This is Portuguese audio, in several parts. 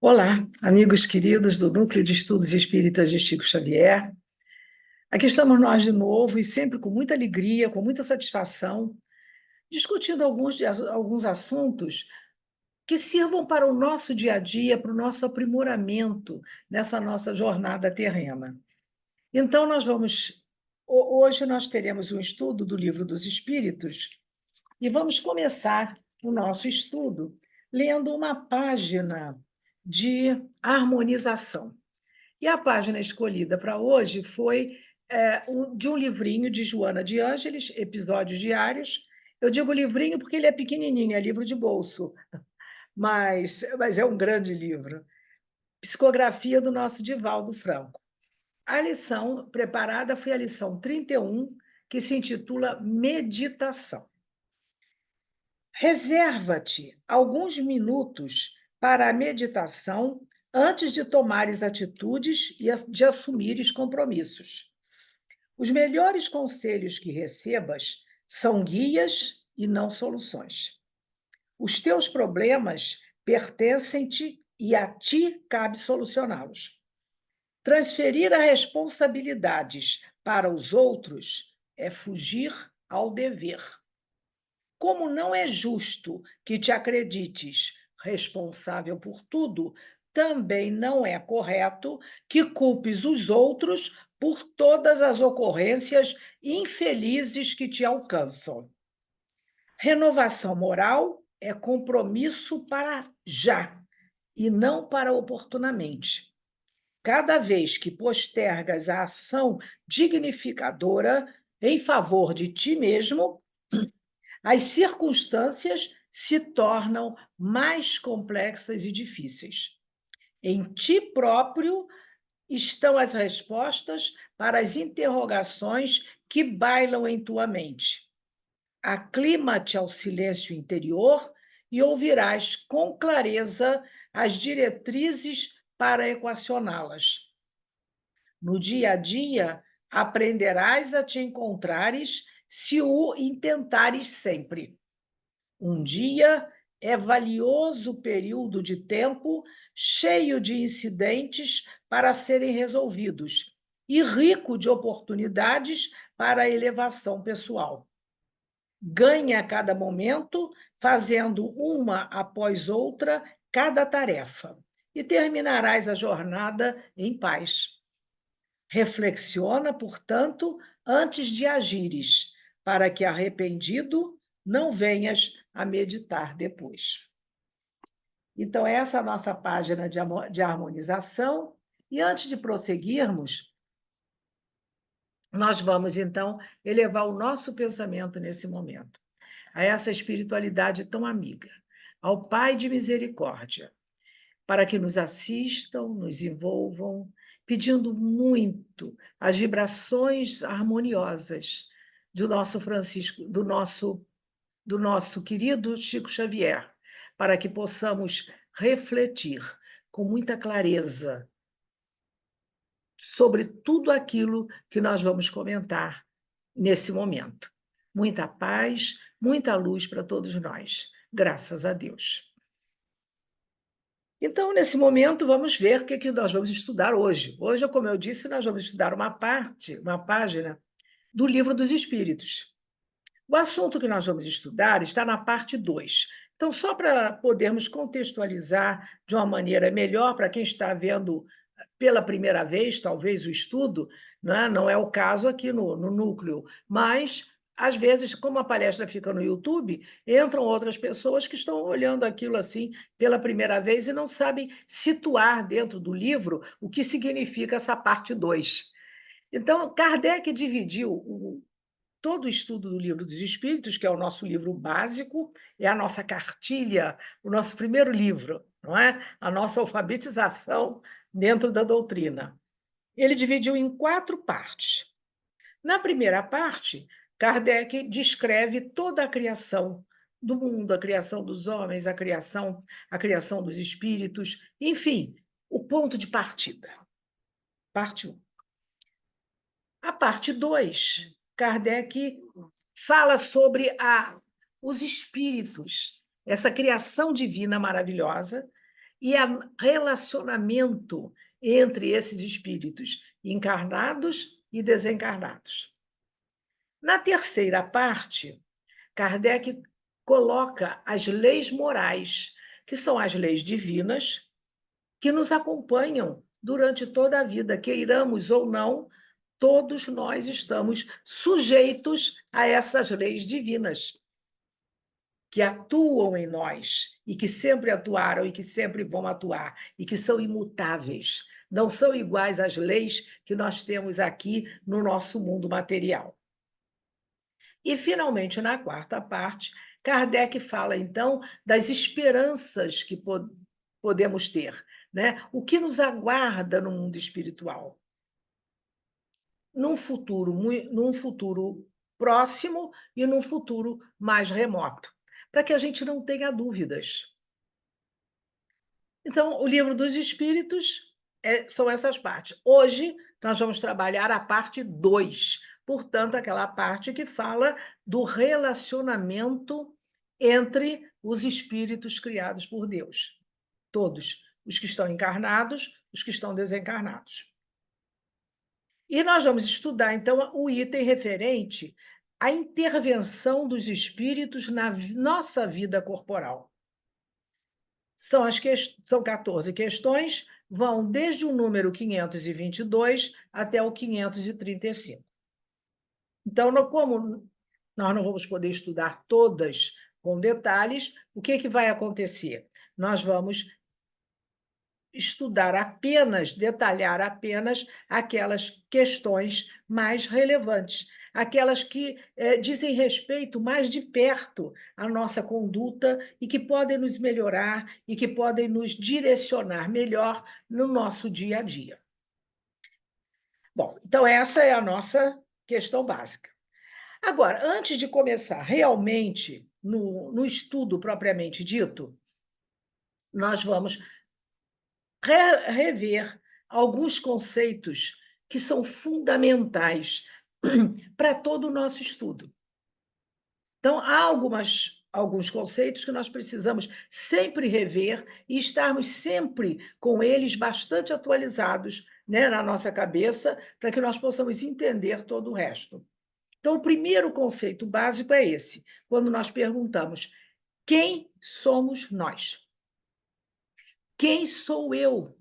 Olá, amigos queridos do Núcleo de Estudos Espíritas de Chico Xavier. Aqui estamos nós de novo e sempre com muita alegria, com muita satisfação, discutindo alguns assuntos que sirvam para o nosso dia a dia, para o nosso aprimoramento nessa nossa jornada terrena. Então, hoje nós teremos um estudo do Livro dos Espíritos e vamos começar o nosso estudo lendo uma página de harmonização. E a página escolhida para hoje foi de um livrinho de Joana de Ângeles, Episódios Diários. Eu digo livrinho porque ele é pequenininho, é livro de bolso, mas é um grande livro. Psicografia do nosso Divaldo Franco. A lição preparada foi a lição 31, que se intitula Meditação. Reserva-te alguns minutos para a meditação antes de tomares atitudes e de assumires compromissos. Os melhores conselhos que recebas são guias e não soluções. Os teus problemas pertencem-te e a ti cabe solucioná-los. Transferir as responsabilidades para os outros é fugir ao dever. Como não é justo que te acredites responsável por tudo, também não é correto que culpes os outros por todas as ocorrências infelizes que te alcançam. Renovação moral é compromisso para já e não para oportunamente. Cada vez que postergas a ação dignificadora em favor de ti mesmo, as circunstâncias se tornam mais complexas e difíceis. Em ti próprio estão as respostas para as interrogações que bailam em tua mente. Aclima-te ao silêncio interior e ouvirás com clareza as diretrizes para equacioná-las. No dia a dia, aprenderás a te encontrares se o intentares sempre. Um dia é valioso período de tempo cheio de incidentes para serem resolvidos e rico de oportunidades para a elevação pessoal. Ganha a cada momento, fazendo uma após outra cada tarefa, e terminarás a jornada em paz. Reflexiona, portanto, antes de agires, para que, arrependido, não venhas a meditar depois. Então, essa é a nossa página de harmonização. E antes de prosseguirmos, nós vamos, então, elevar o nosso pensamento nesse momento a essa espiritualidade tão amiga, ao Pai de misericórdia, para que nos assistam, nos envolvam, pedindo muito as vibrações harmoniosas do nosso Francisco, do nosso querido Chico Xavier, para que possamos refletir com muita clareza sobre tudo aquilo que nós vamos comentar nesse momento. Muita paz, muita luz para todos nós, graças a Deus. Então, nesse momento, vamos ver o que nós vamos estudar hoje. Hoje, como eu disse, nós vamos estudar uma página do Livro dos Espíritos. O assunto que nós vamos estudar está na parte 2. Então, só para podermos contextualizar de uma maneira melhor para quem está vendo pela primeira vez, talvez, o estudo, né? Não é o caso aqui no núcleo, mas, às vezes, como a palestra fica no YouTube, entram outras pessoas que estão olhando aquilo assim pela primeira vez e não sabem situar dentro do livro o que significa essa parte 2. Então, Kardec dividiu todo o estudo do Livro dos Espíritos, que é o nosso livro básico, é a nossa cartilha, o nosso primeiro livro, não é? A nossa alfabetização dentro da doutrina. Ele dividiu em 4 partes. Na primeira parte, Kardec descreve toda a criação do mundo, a criação dos homens, a criação dos espíritos, enfim, o ponto de partida. Parte 1. A parte 2, Kardec fala sobre os espíritos, essa criação divina maravilhosa, e relacionamento entre esses espíritos encarnados e desencarnados. Na terceira parte, Kardec coloca as leis morais, que são as leis divinas, que nos acompanham durante toda a vida, queiramos ou não, todos nós estamos sujeitos a essas leis divinas, que atuam em nós, e que sempre atuaram, e que sempre vão atuar, e que são imutáveis, não são iguais às leis que nós temos aqui no nosso mundo material. E, finalmente, na quarta parte, Kardec fala, então, das esperanças que podemos ter, né? O que nos aguarda no mundo espiritual. Num futuro próximo e num futuro mais remoto, para que a gente não tenha dúvidas. Então, o Livro dos Espíritos são essas partes. Hoje, nós vamos trabalhar a parte 2, portanto, aquela parte que fala do relacionamento entre os espíritos criados por Deus. Todos, os que estão encarnados, os que estão desencarnados. E nós vamos estudar, então, o item referente à intervenção dos espíritos na nossa vida corporal. São 14 questões, vão desde o número 522 até o 535. Então, como nós não vamos poder estudar todas com detalhes, o que vai acontecer? Nós vamos estudar apenas, detalhar apenas aquelas questões mais relevantes, aquelas que dizem respeito mais de perto à nossa conduta e que podem nos melhorar e que podem nos direcionar melhor no nosso dia a dia. Bom, então essa é a nossa questão básica. Agora, antes de começar realmente no estudo propriamente dito, nós vamos rever alguns conceitos que são fundamentais para todo o nosso estudo. Então, há alguns conceitos que nós precisamos sempre rever e estarmos sempre com eles bastante atualizados, né, na nossa cabeça, para que nós possamos entender todo o resto. Então, o primeiro conceito básico é esse, quando nós perguntamos: quem somos nós? Quem sou eu?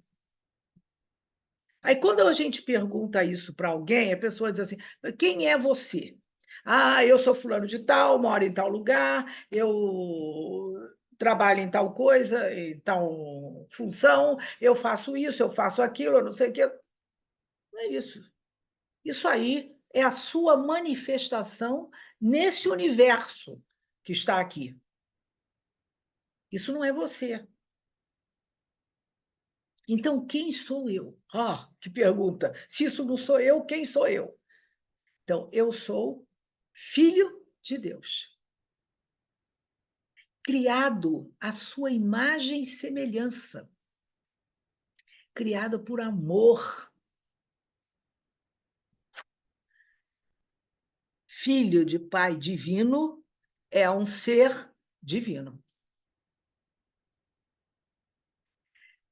Aí, quando a gente pergunta isso para alguém, a pessoa diz assim: quem é você? Ah, eu sou fulano de tal, moro em tal lugar, eu trabalho em tal coisa, em tal função, eu faço isso, eu faço aquilo, eu não sei o quê. Não é isso. Isso aí é a sua manifestação nesse universo que está aqui. Isso não é você. Então, quem sou eu? Ah, que pergunta! Se isso não sou eu, quem sou eu? Então, eu sou filho de Deus, criado à sua imagem e semelhança, criado por amor, filho de Pai divino, é um ser divino.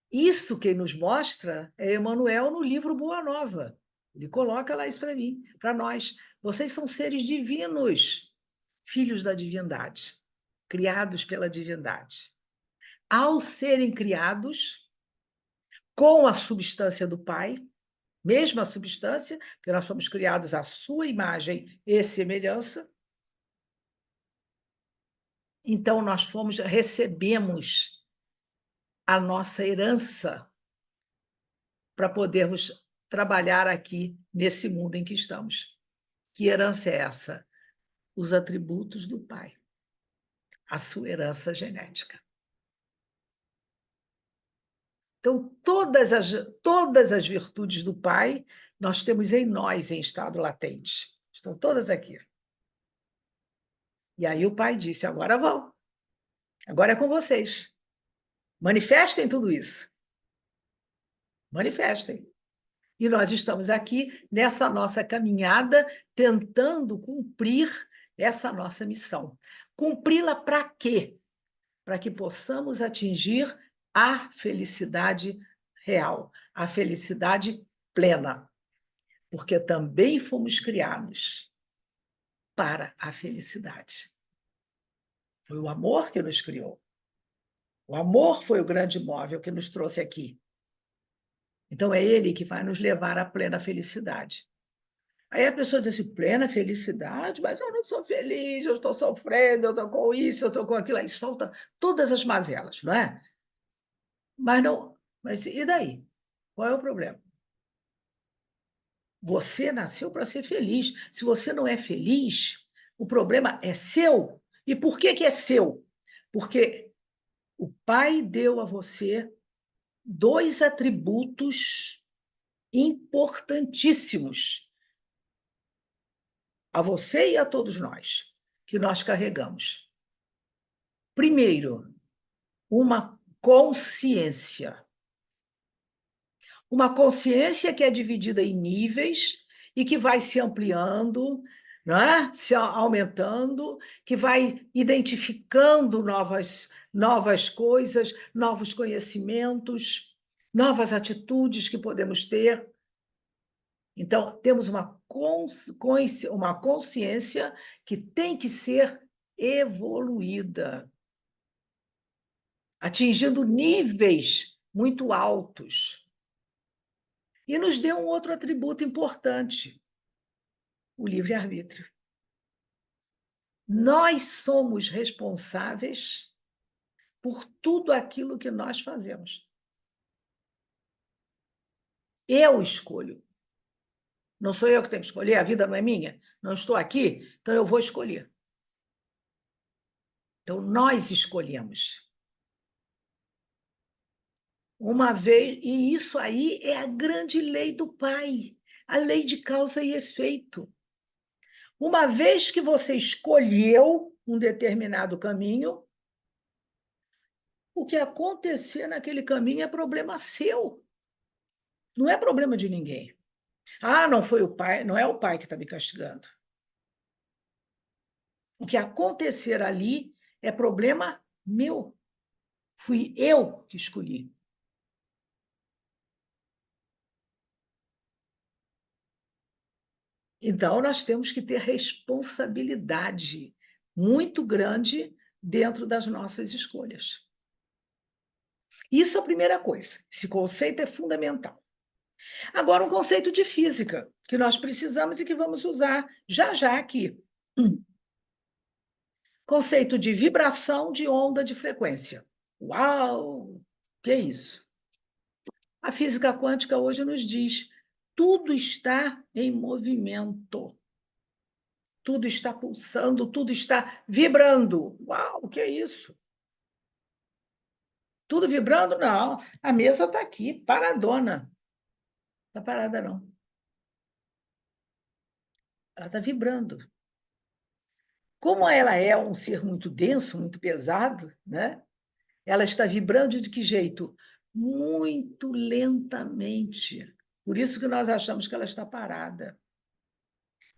Isso quem nos mostra é Emmanuel no livro Boa Nova. Ele coloca lá isso para mim, para nós. Vocês são seres divinos, filhos da divindade, criados pela divindade. Ao serem criados com a substância do Pai, mesma substância, porque nós fomos criados à sua imagem e semelhança, então nós recebemos a nossa herança para podermos trabalhar aqui nesse mundo em que estamos. Que herança é essa? Os atributos do Pai, a sua herança genética. Então, todas as virtudes do Pai nós temos em nós em estado latente. Estão todas aqui. E aí o Pai disse: agora vão. Agora é com vocês. Manifestem tudo isso. Manifestem. E nós estamos aqui nessa nossa caminhada, tentando cumprir essa nossa missão. Cumpri-la para quê? Para que possamos atingir a felicidade real, a felicidade plena, porque também fomos criados para a felicidade. Foi o amor que nos criou. O amor foi o grande móvel que nos trouxe aqui. Então, é ele que vai nos levar à plena felicidade. Aí a pessoa diz assim, plena felicidade, mas eu não sou feliz, eu estou sofrendo, eu estou com isso, eu estou com aquilo, aí solta todas as mazelas, não é? Mas não, mas e daí? Qual é o problema? Você nasceu para ser feliz. Se você não é feliz, o problema é seu. E por que é seu? Porque o pai deu a você dois atributos importantíssimos, a você e a todos nós, que nós carregamos. Primeiro, uma consciência. Uma consciência que é dividida em níveis e que vai se ampliando, não é? Se aumentando, que vai identificando novas coisas, novos conhecimentos, novas atitudes que podemos ter. Então, temos uma consciência que tem que ser evoluída, atingindo níveis muito altos. E nos deu um outro atributo importante, o livre-arbítrio. Nós somos responsáveis por tudo aquilo que nós fazemos. Eu escolho. Não sou eu que tenho que escolher, a vida não é minha. Não estou aqui, então eu vou escolher. Então, nós escolhemos. Uma vez, e isso aí é a grande lei do Pai, a lei de causa e efeito. Uma vez que você escolheu um determinado caminho, o que acontecer naquele caminho é problema seu, não é problema de ninguém. Ah, não foi o pai, não é o pai que está me castigando. O que acontecer ali é problema meu. Fui eu que escolhi. Então, nós temos que ter responsabilidade muito grande dentro das nossas escolhas. Isso é a primeira coisa. Esse conceito é fundamental. Agora, um conceito de física, que nós precisamos e que vamos usar já já aqui. Conceito de vibração de onda de frequência. Uau! Que é isso? A física quântica hoje nos diz: tudo está em movimento. Tudo está pulsando, tudo está vibrando. Uau, o que é isso? Tudo vibrando? Não, a mesa está aqui, paradona. Não está parada, não. Ela está vibrando. Como ela é um ser muito denso, muito pesado, né? Ela está vibrando de que jeito? Muito lentamente. Por isso que nós achamos que ela está parada.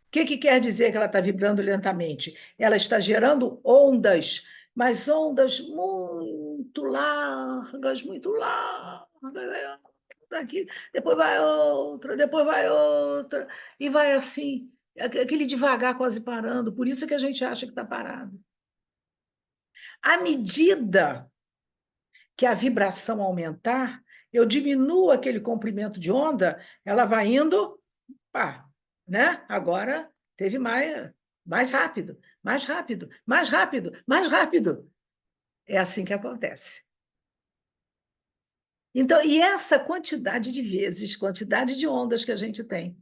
O que quer dizer que ela está vibrando lentamente? Ela está gerando ondas, mas ondas muito largas, daqui, depois vai outra, e vai assim, aquele devagar quase parando, por isso que a gente acha que está parado. À medida que a vibração aumentar, eu diminuo aquele comprimento de onda, ela vai indo, pá, né? Agora teve mais rápido, mais rápido, mais rápido, mais rápido. É assim que acontece. Então, e essa quantidade de vezes, quantidade de ondas que a gente tem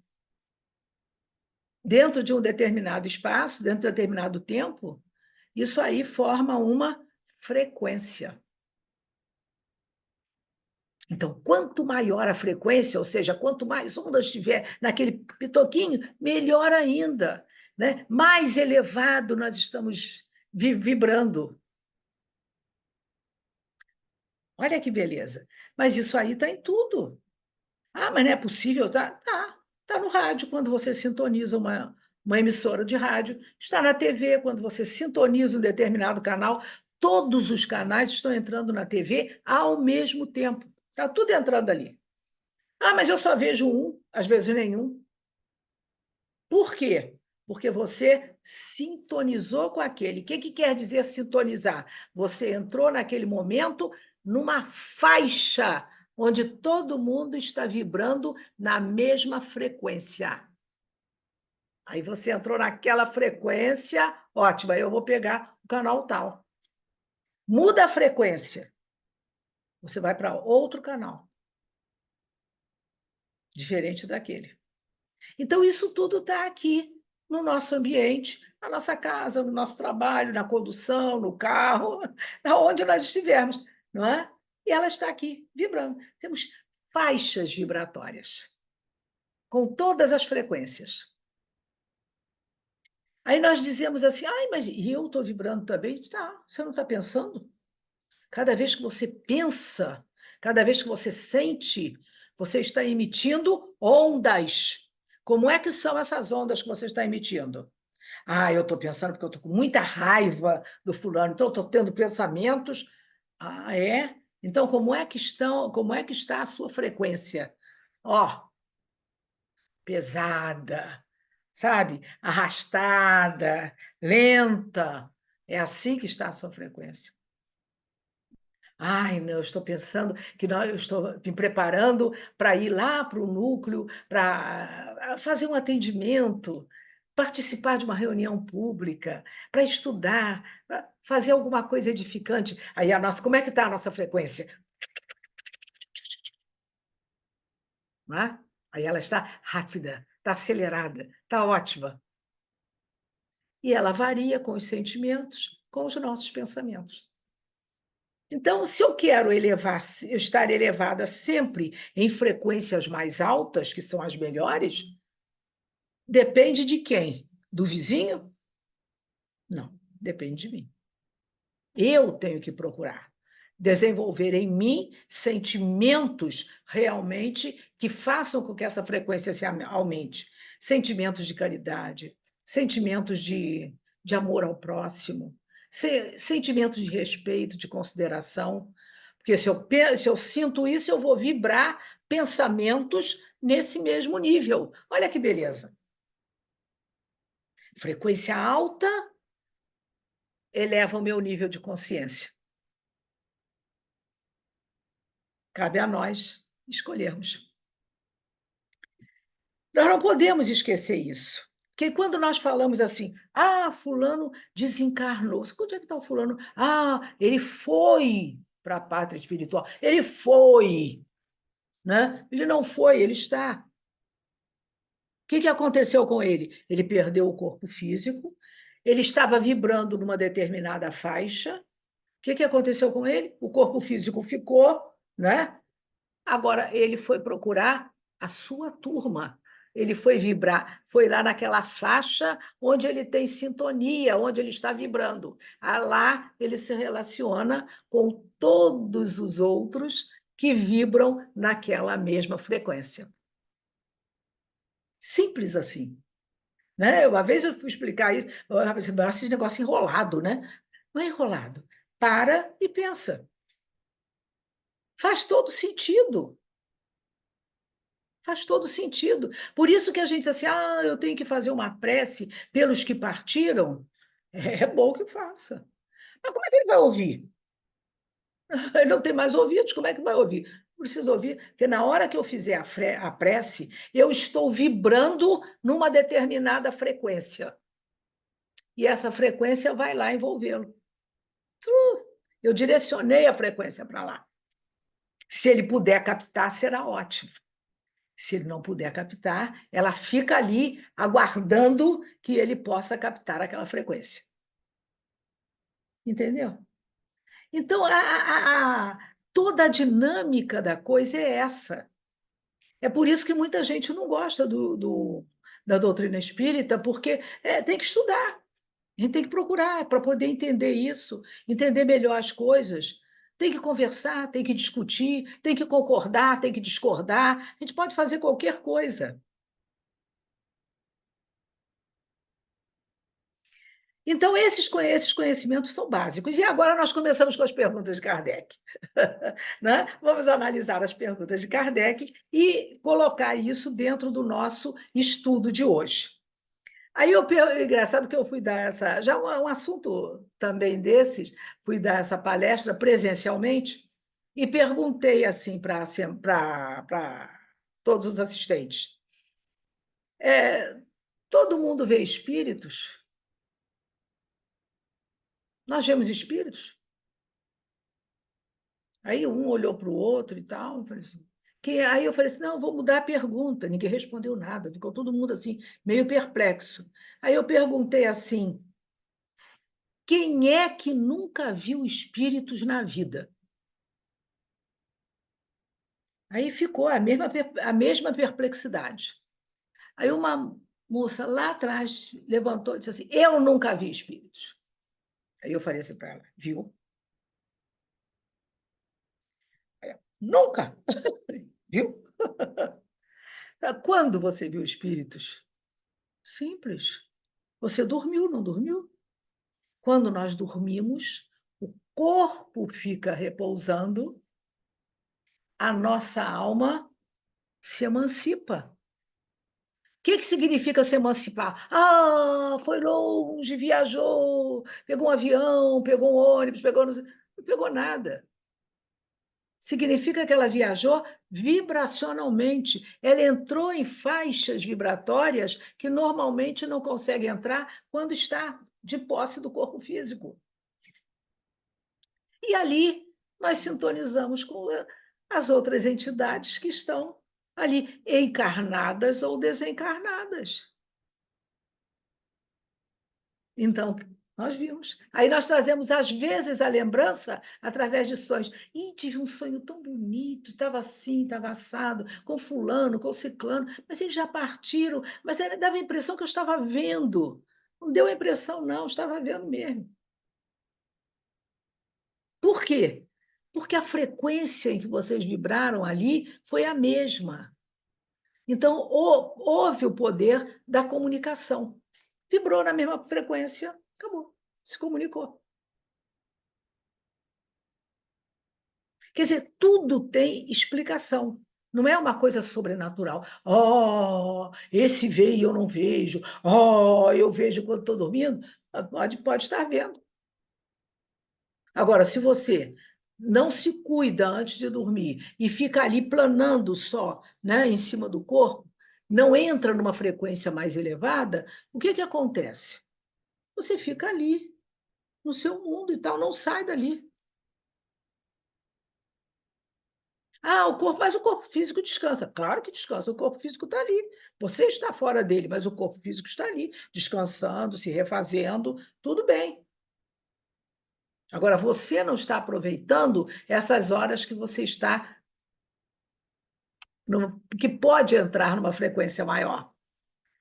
dentro de um determinado espaço, dentro de um determinado tempo, isso aí forma uma frequência. Então, quanto maior a frequência, ou seja, quanto mais ondas tiver naquele pitoquinho, melhor ainda, né? Mais elevado nós estamos vibrando. Olha que beleza. Mas isso aí está em tudo. Ah, mas não é possível? Tá no rádio, quando você sintoniza uma emissora de rádio, está na TV, quando você sintoniza um determinado canal, Todos os canais estão entrando na TV ao mesmo tempo. Está tudo entrando ali. Ah, mas eu só vejo um, às vezes nenhum. Por quê? Porque você sintonizou com aquele. O que quer dizer sintonizar? Você entrou naquele momento numa faixa onde todo mundo está vibrando na mesma frequência. Aí você entrou naquela frequência, ótimo, aí eu vou pegar o canal tal. Muda a frequência, você vai para outro canal, diferente daquele. Então, isso tudo está aqui, no nosso ambiente, na nossa casa, no nosso trabalho, na condução, no carro, aonde nós estivermos, não é? E ela está aqui, vibrando. Temos faixas vibratórias, com todas as frequências. Aí nós dizemos assim, ai, mas e eu estou vibrando também? Tá, você não está pensando? Cada vez que você pensa, cada vez que você sente, você está emitindo ondas. Como é que são essas ondas que você está emitindo? Ah, eu estou pensando porque eu estou com muita raiva do fulano, então eu estou tendo pensamentos. Ah, é? Então, como é que está a sua frequência? Ó, pesada, sabe? Arrastada, lenta. É assim que está a sua frequência. Ai, não, eu estou pensando que eu estou me preparando para ir lá para o núcleo, para fazer um atendimento, participar de uma reunião pública, para estudar, pra fazer alguma coisa edificante. Aí a nossa, como é que está a nossa frequência? Não é? Aí ela está rápida, está acelerada, está ótima. E ela varia com os sentimentos, com os nossos pensamentos. Então, se eu quero estar elevada sempre em frequências mais altas, que são as melhores, depende de quem? Do vizinho? Não, depende de mim. Eu tenho que procurar desenvolver em mim sentimentos realmente que façam com que essa frequência se aumente. Sentimentos de caridade, sentimentos de amor ao próximo, sentimentos de respeito, de consideração. Porque se eu sinto isso, eu vou vibrar pensamentos nesse mesmo nível. Olha que beleza. Frequência alta eleva o meu nível de consciência. Cabe a nós escolhermos. Nós não podemos esquecer isso. Porque quando nós falamos assim, ah, fulano desencarnou. Onde é que está o fulano? Ah, ele foi para a pátria espiritual. Ele foi. Né? Ele não foi, ele está. O que aconteceu com ele? Ele perdeu o corpo físico, ele estava vibrando numa determinada faixa. O que aconteceu com ele? O corpo físico ficou, né? Agora, ele foi procurar a sua turma. Ele foi vibrar, foi lá naquela faixa onde ele tem sintonia, onde ele está vibrando. Lá ele se relaciona com todos os outros que vibram naquela mesma frequência. Simples assim. Né? Uma vez eu fui explicar isso, eu pensei, esse negócio enrolado, né? Não é enrolado. Para e pensa. Faz todo sentido. Faz todo sentido. Por isso que a gente diz assim, ah, eu tenho que fazer uma prece pelos que partiram. É bom que faça. Mas como é que ele vai ouvir? Ele não tem mais ouvidos, como é que vai ouvir? Preciso ouvir, porque na hora que eu fizer a prece, eu estou vibrando numa determinada frequência. E essa frequência vai lá envolvê-lo. Eu direcionei a frequência para lá. Se ele puder captar, será ótimo. Se ele não puder captar, ela fica ali aguardando que ele possa captar aquela frequência. Entendeu? Então, toda a dinâmica da coisa é essa. É por isso que muita gente não gosta da doutrina espírita, porque tem que estudar, a gente tem que procurar para poder entender isso, entender melhor as coisas. Tem que conversar, tem que discutir, tem que concordar, tem que discordar. A gente pode fazer qualquer coisa. Então, esses conhecimentos são básicos. E agora nós começamos com as perguntas de Kardec. Né? Vamos analisar as perguntas de Kardec e colocar isso dentro do nosso estudo de hoje. Aí engraçado que eu fui dar essa, já um assunto também desses, fui dar essa palestra presencialmente e perguntei assim para todos os assistentes: todo mundo vê espíritos? Nós vemos espíritos? Aí um olhou para o outro e tal, aí eu falei assim, não, vou mudar a pergunta. Ninguém respondeu nada, ficou todo mundo assim, meio perplexo. Aí eu perguntei assim, quem é que nunca viu espíritos na vida? Aí ficou a mesma perplexidade. Aí uma moça lá atrás levantou e disse assim, eu nunca vi espíritos. Aí eu falei assim para ela, viu? Aí ela, nunca! Viu? Quando você viu espíritos? Simples. Você dormiu, não dormiu? Quando nós dormimos, o corpo fica repousando, a nossa alma se emancipa. O que significa se emancipar? Ah, foi longe, viajou, pegou um avião, pegou um ônibus, não pegou nada. Significa que ela viajou vibracionalmente. Ela entrou em faixas vibratórias que normalmente não consegue entrar quando está de posse do corpo físico. E ali nós sintonizamos com as outras entidades que estão ali, encarnadas ou desencarnadas. Então, nós vimos. Aí nós trazemos, às vezes, a lembrança através de sonhos. Ih, tive um sonho tão bonito, estava assim, estava assado, com fulano, com ciclano, mas eles já partiram, mas dava a impressão que eu estava vendo. Não deu a impressão, não, estava vendo mesmo. Por quê? Porque a frequência em que vocês vibraram ali foi a mesma. Então, houve o poder da comunicação. Vibrou na mesma frequência, acabou, se comunicou. Quer dizer, tudo tem explicação. Não é uma coisa sobrenatural. Oh, esse veio e eu não vejo. Oh, eu vejo quando estou dormindo. Pode estar vendo. Agora, se você não se cuida antes de dormir e fica ali planando só, né, em cima do corpo, não entra numa frequência mais elevada, o que acontece? Você fica ali, no seu mundo e tal, não sai dali. Ah, mas o corpo físico descansa. Claro que descansa, o corpo físico está ali. Você está fora dele, mas o corpo físico está ali, descansando, se refazendo, tudo bem. Agora, você não está aproveitando essas horas que você está, que pode entrar numa frequência maior.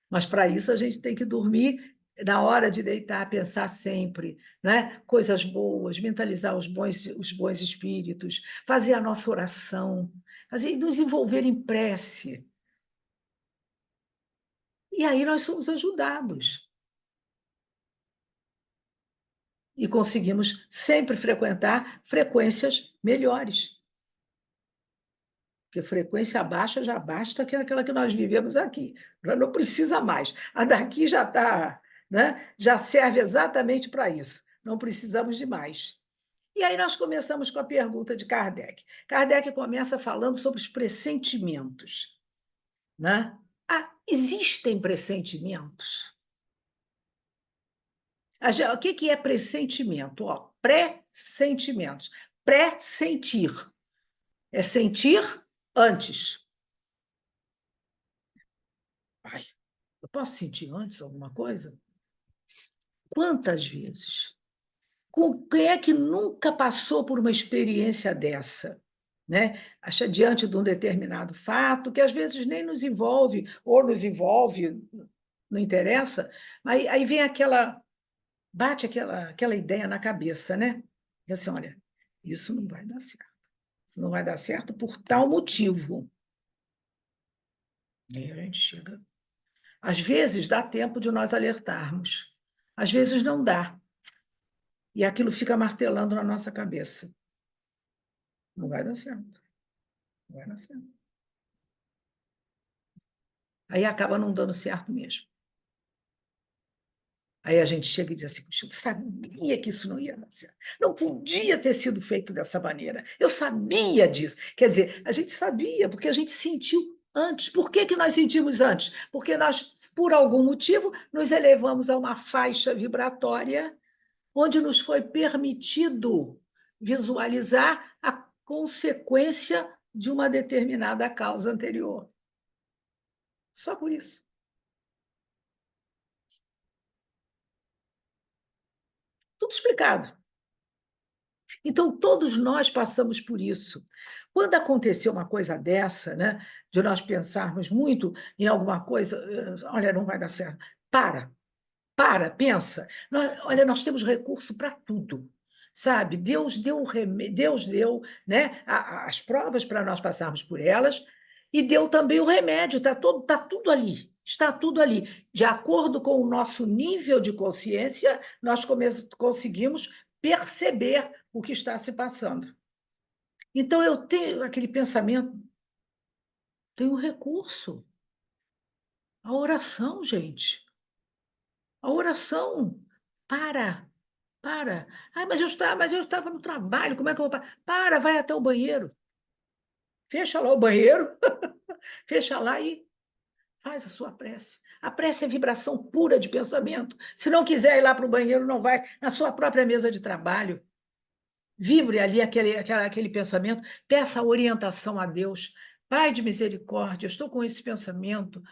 Mas para isso a gente tem que dormir na hora de deitar, pensar sempre, né? Coisas boas, mentalizar os bons espíritos, fazer a nossa oração, nos envolver em prece. E aí nós somos ajudados e conseguimos sempre frequentar frequências melhores. Porque frequência baixa já basta aquela que nós vivemos aqui. Já não precisa mais. A daqui já está, né? Já serve exatamente para isso. Não precisamos de mais. E aí nós começamos com a pergunta de Kardec. Kardec começa falando sobre os pressentimentos. Né? Ah, existem pressentimentos? O que é pressentimento? Ó, pré-sentimentos. Pré-sentir. É sentir antes. Ai, eu posso sentir antes alguma coisa? Quantas vezes? Quem é que nunca passou por uma experiência dessa? Né? Acha diante de um determinado fato, que às vezes nem nos envolve, ou nos envolve, não interessa, mas aí vem bate aquela ideia na cabeça, né? E assim, olha, isso não vai dar certo. Isso não vai dar certo por tal motivo. E aí a gente chega. Às vezes dá tempo de nós alertarmos. Às vezes não dá, e aquilo fica martelando na nossa cabeça. Não vai dar certo, não vai dar certo. Aí acaba não dando certo mesmo. Aí a gente chega e diz assim: "Puxa, eu sabia que isso não ia dar certo. Não podia ter sido feito dessa maneira. Eu sabia disso". Quer dizer, a gente sabia, porque a gente sentiu antes. Por que que nós sentimos antes? Porque nós, por algum motivo, nos elevamos a uma faixa vibratória onde nos foi permitido visualizar a consequência de uma determinada causa anterior. Só por isso. Tudo explicado. Então, todos nós passamos por isso. Quando aconteceu uma coisa dessa, né, de nós pensarmos muito em alguma coisa, olha, não vai dar certo. Para, pensa. Olha, nós temos recurso para tudo, sabe? Deus deu, né, as provas para nós passarmos por elas e deu também o remédio. Tá tudo ali. Está tudo ali. De acordo com o nosso nível de consciência, nós conseguimos perceber o que está se passando. Então, eu tenho aquele pensamento, tem um recurso, a oração, gente. A oração. Para, para. "Ai, mas eu estava no trabalho, como é que eu vou para, vai até o banheiro. Fecha lá o banheiro, fecha lá e faz a sua prece. A prece é vibração pura de pensamento. Se não quiser ir lá para o banheiro, não vai na sua própria mesa de trabalho. Vibre ali aquele pensamento, peça orientação a Deus. Pai de misericórdia, eu estou com esse pensamento,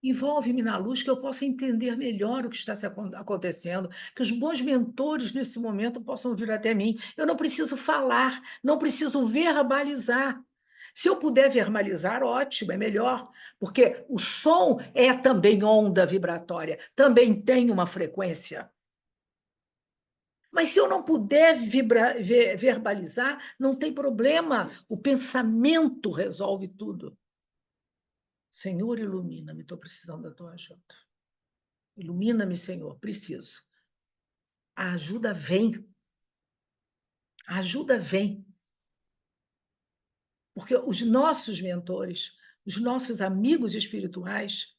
envolve-me na luz que eu possa entender melhor o que está acontecendo, que os bons mentores nesse momento possam vir até mim. Eu não preciso falar, não preciso verbalizar. Se eu puder verbalizar, ótimo, é melhor, porque o som é também onda vibratória, também tem uma frequência. Mas se eu não puder verbalizar, não tem problema, o pensamento resolve tudo. Senhor, ilumina-me, estou precisando da tua ajuda. Ilumina-me, Senhor, preciso. A ajuda vem, a ajuda vem, porque os nossos mentores, os nossos amigos espirituais,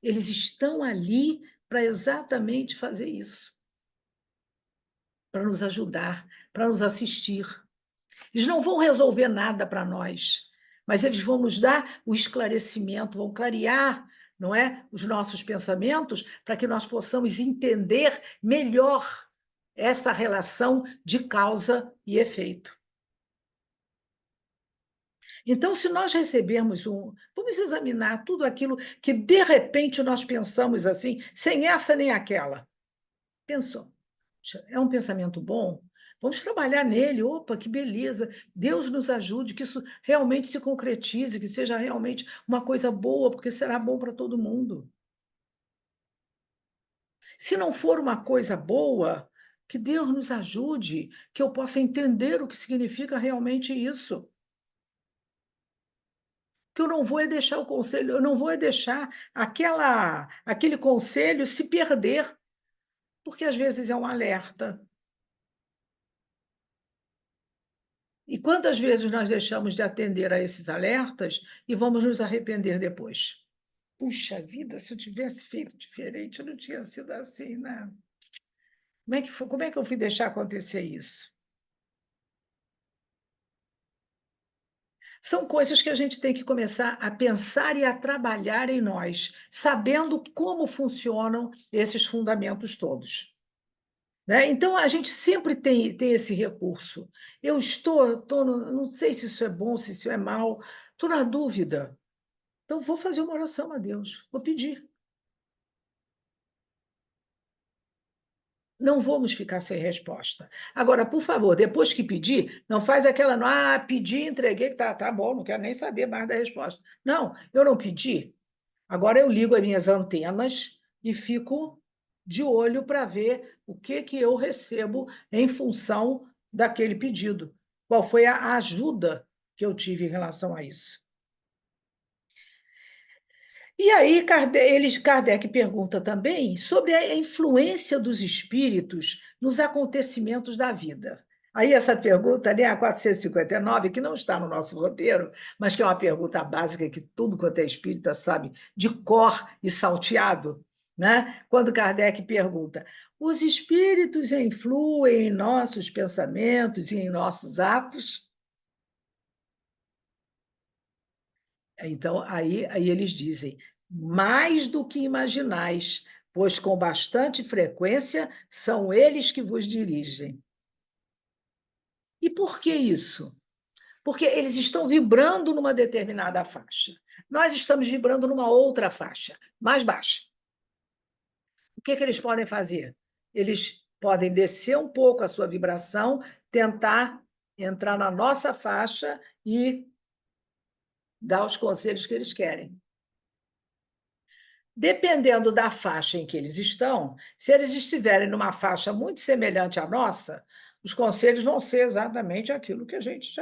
eles estão ali para exatamente fazer isso, para nos ajudar, para nos assistir. Eles não vão resolver nada para nós, mas eles vão nos dar o esclarecimento, vão clarear, não é, os nossos pensamentos para que nós possamos entender melhor essa relação de causa e efeito. Então, se nós recebermos vamos examinar tudo aquilo que de repente nós pensamos assim, sem essa nem aquela. Pensou: "Puxa, é um pensamento bom? Vamos trabalhar nele. Opa, que beleza! Deus nos ajude, que isso realmente se concretize, que seja realmente uma coisa boa, porque será bom para todo mundo. Se não for uma coisa boa, que Deus nos ajude, que eu possa entender o que significa realmente isso. Que eu não vou é deixar o conselho, eu não vou é deixar aquele conselho se perder, porque às vezes é um alerta. E quantas vezes nós deixamos de atender a esses alertas e vamos nos arrepender depois? Puxa vida, se eu tivesse feito diferente, eu não tinha sido assim, né? Como é que eu fui deixar acontecer isso? São coisas que a gente tem que começar a pensar e a trabalhar em nós, sabendo como funcionam esses fundamentos todos. Né, então a gente sempre tem esse recurso. Eu estou não sei se isso é bom, se isso é mal, estou na dúvida. Então vou fazer uma oração a Deus, vou pedir. Não vamos ficar sem resposta. Agora, por favor, depois que pedir, não faz aquela: "Ah, pedi, entreguei, que tá bom, não quero nem saber mais da resposta". Não, eu não pedi, agora eu ligo as minhas antenas e fico de olho para ver o que que eu recebo em função daquele pedido. Qual foi a ajuda que eu tive em relação a isso. E aí, Kardec pergunta também sobre a influência dos espíritos nos acontecimentos da vida. Aí, essa pergunta, né, a 459, que não está no nosso roteiro, mas que é uma pergunta básica que tudo quanto é espírita sabe, de cor e salteado, né? Quando Kardec pergunta: os espíritos influem em nossos pensamentos e em nossos atos? Então, aí eles dizem, mais do que imaginais, pois com bastante frequência são eles que vos dirigem. E por que isso? Porque eles estão vibrando numa determinada faixa. Nós estamos vibrando numa outra faixa, mais baixa. O que eles podem fazer? Eles podem descer um pouco a sua vibração, tentar entrar na nossa faixa e dar os conselhos que eles querem. Dependendo da faixa em que eles estão, se eles estiverem numa faixa muito semelhante à nossa, os conselhos vão ser exatamente aquilo que a gente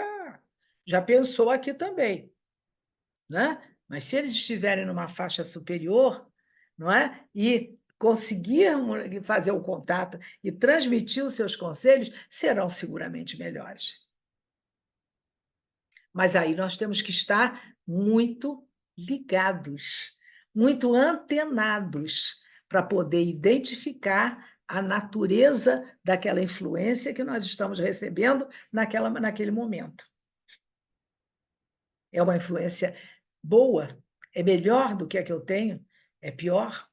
já pensou aqui também, né? Mas se eles estiverem numa faixa superior, não é? E conseguirem fazer o contato e transmitir os seus conselhos, serão seguramente melhores. Mas aí nós temos que estar muito ligados, muito antenados, para poder identificar a natureza daquela influência que nós estamos recebendo naquele momento. É uma influência boa? É melhor do que a que eu tenho? É pior?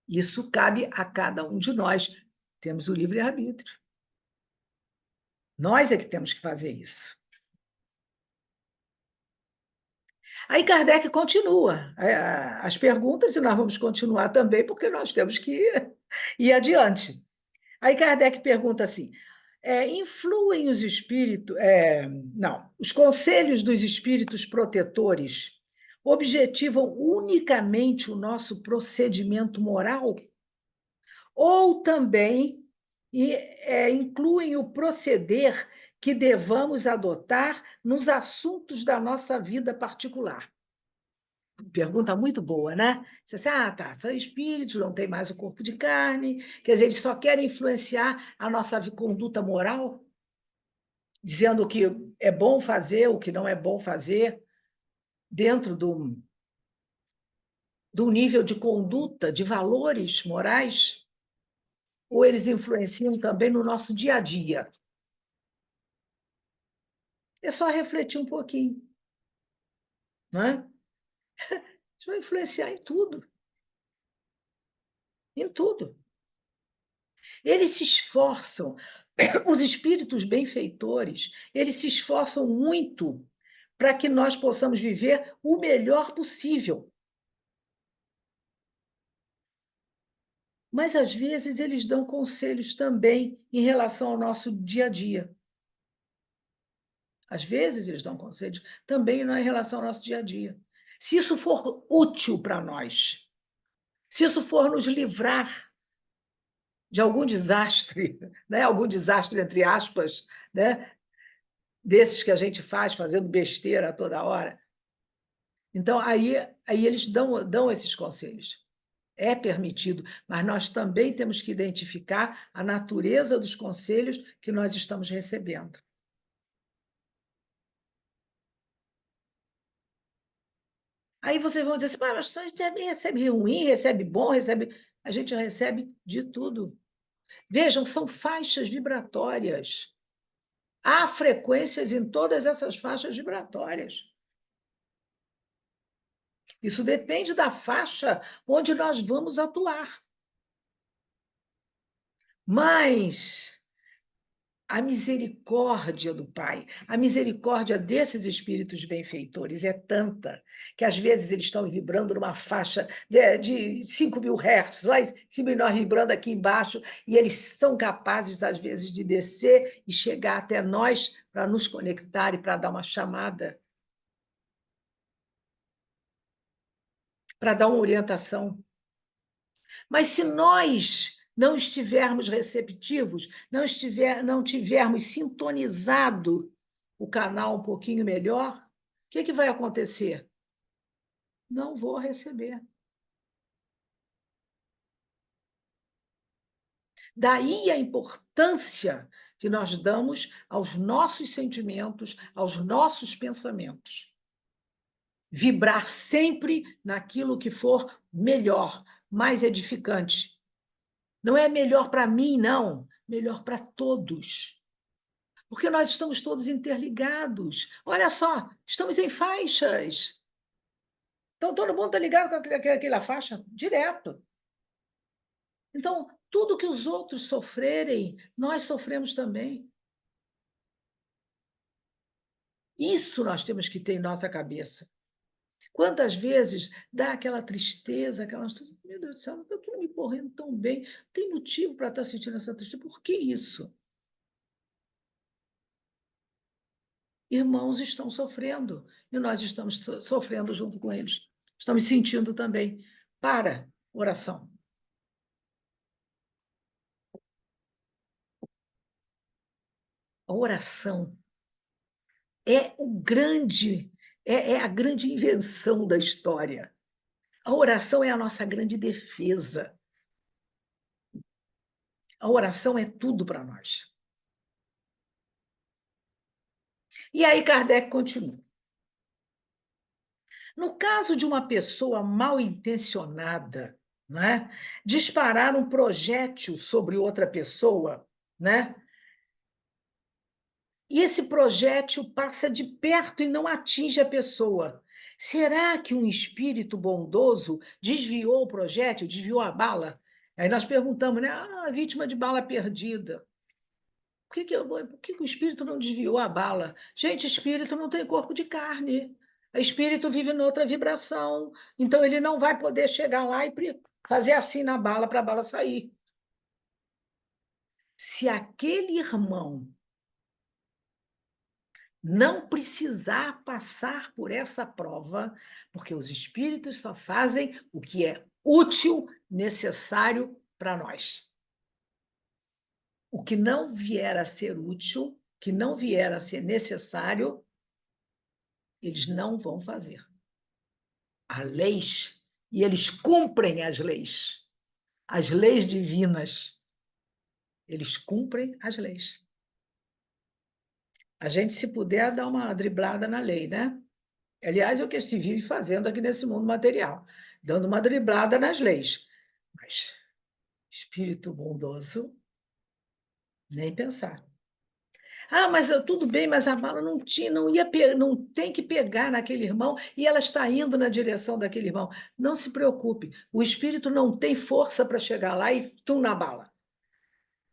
Isso cabe a cada um de nós. Temos o livre-arbítrio. Nós é que temos que fazer isso. Aí Kardec continua as perguntas e nós vamos continuar também, porque nós temos que ir adiante. Aí Kardec pergunta assim: influem os espíritos. Não, os conselhos dos espíritos protetores objetivam unicamente o nosso procedimento moral? Ou também incluem o proceder que devamos adotar nos assuntos da nossa vida particular? Pergunta muito boa, né? Você assim, tá, são espíritos, não tem mais o corpo de carne, quer dizer, eles só querem influenciar a nossa conduta moral, dizendo o que é bom fazer, o que não é bom fazer, dentro do nível de conduta, de valores morais, ou eles influenciam também no nosso dia a dia? É só refletir um pouquinho, não é? Eles vão influenciar em tudo, em tudo. Eles se esforçam, os espíritos benfeitores, eles se esforçam muito para que nós possamos viver o melhor possível. Mas, às vezes, eles dão conselhos também em relação ao nosso dia a dia. Às vezes, eles dão conselhos também em relação ao nosso dia a dia. Se isso for útil para nós, se isso for nos livrar de algum desastre, né? Algum desastre, entre aspas, né? Desses que a gente faz fazendo besteira toda hora. Então, aí eles dão esses conselhos. É permitido, mas nós também temos que identificar a natureza dos conselhos que nós estamos recebendo. Aí vocês vão dizer assim, mas a gente recebe ruim, recebe bom, recebe. A gente recebe de tudo. Vejam, são faixas vibratórias. Há frequências em todas essas faixas vibratórias. Isso depende da faixa onde nós vamos atuar. Mas a misericórdia do Pai, a misericórdia desses espíritos benfeitores é tanta que, às vezes, eles estão vibrando numa faixa de 5.000 hertz, lá em cima e nós vibrando aqui embaixo, e eles são capazes, às vezes, de descer e chegar até nós para nos conectar e para dar uma chamada, para dar uma orientação. Mas se nós não estivermos receptivos, não tivermos sintonizado o canal um pouquinho melhor, o que vai acontecer? Não vou receber. Daí a importância que nós damos aos nossos sentimentos, aos nossos pensamentos. Vibrar sempre naquilo que for melhor, mais edificante. Não é melhor para mim, não, melhor para todos. Porque nós estamos todos interligados. Olha só, estamos em faixas. Então, todo mundo está ligado com aquela faixa direto. Então, tudo que os outros sofrerem, nós sofremos também. Isso nós temos que ter em nossa cabeça. Quantas vezes dá aquela tristeza, aquela. Meu Deus do céu, está tudo me correndo tão bem. Tem motivo para estar sentindo essa tristeza. Por que isso? Irmãos estão sofrendo e nós estamos sofrendo junto com eles. Estamos sentindo também. Para, oração. A oração é o grande, é a grande invenção da história. A oração é a nossa grande defesa. A oração é tudo para nós. E aí Kardec continua. No caso de uma pessoa mal intencionada, né, disparar um projétil sobre outra pessoa, né, e esse projétil passa de perto e não atinge a pessoa. Será que um espírito bondoso desviou o projétil, desviou a bala? Aí nós perguntamos, né? Ah, vítima de bala perdida. Por que o espírito não desviou a bala? Gente, espírito não tem corpo de carne. O espírito vive noutra vibração. Então, ele não vai poder chegar lá e fazer assim na bala para a bala sair. Se aquele irmão não precisar passar por essa prova, porque os espíritos só fazem o que é útil, necessário para nós. O que não vier a ser útil, que não vier a ser necessário, eles não vão fazer. Há leis e eles cumprem as leis divinas. Eles cumprem as leis. A gente, se puder, dá uma driblada na lei, né? Aliás, é o que se vive fazendo aqui nesse mundo material, dando uma driblada nas leis. Mas espírito bondoso, nem pensar. Ah, mas tudo bem, mas a bala não tinha, não tem que pegar naquele irmão e ela está indo na direção daquele irmão. Não se preocupe, o espírito não tem força para chegar lá e tum na bala.